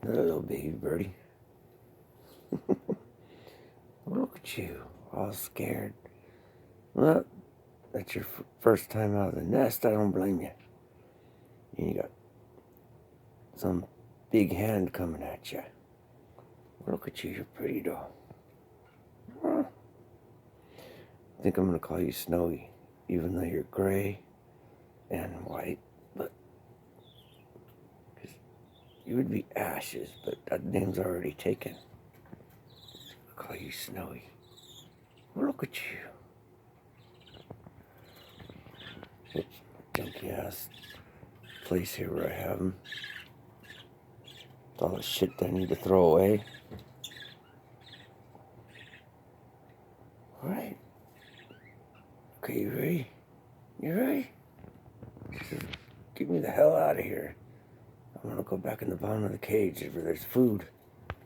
Another little baby birdie. Look at you, all scared. Well, that's your first time out of the nest. I don't blame you. And you got some big hand coming at you. Look at you, you're pretty though. I think I'm gonna call you Snowy, even though you're gray and white, but you would be Ashes, but that name's already taken. I'll call you Snowy. Look at you. This junky ass place here where I have them. With all the shit that I need to throw away. Alright. Okay, you ready? You ready? Get me the hell out of here. I want to go back in the bottom of the cage where there's food.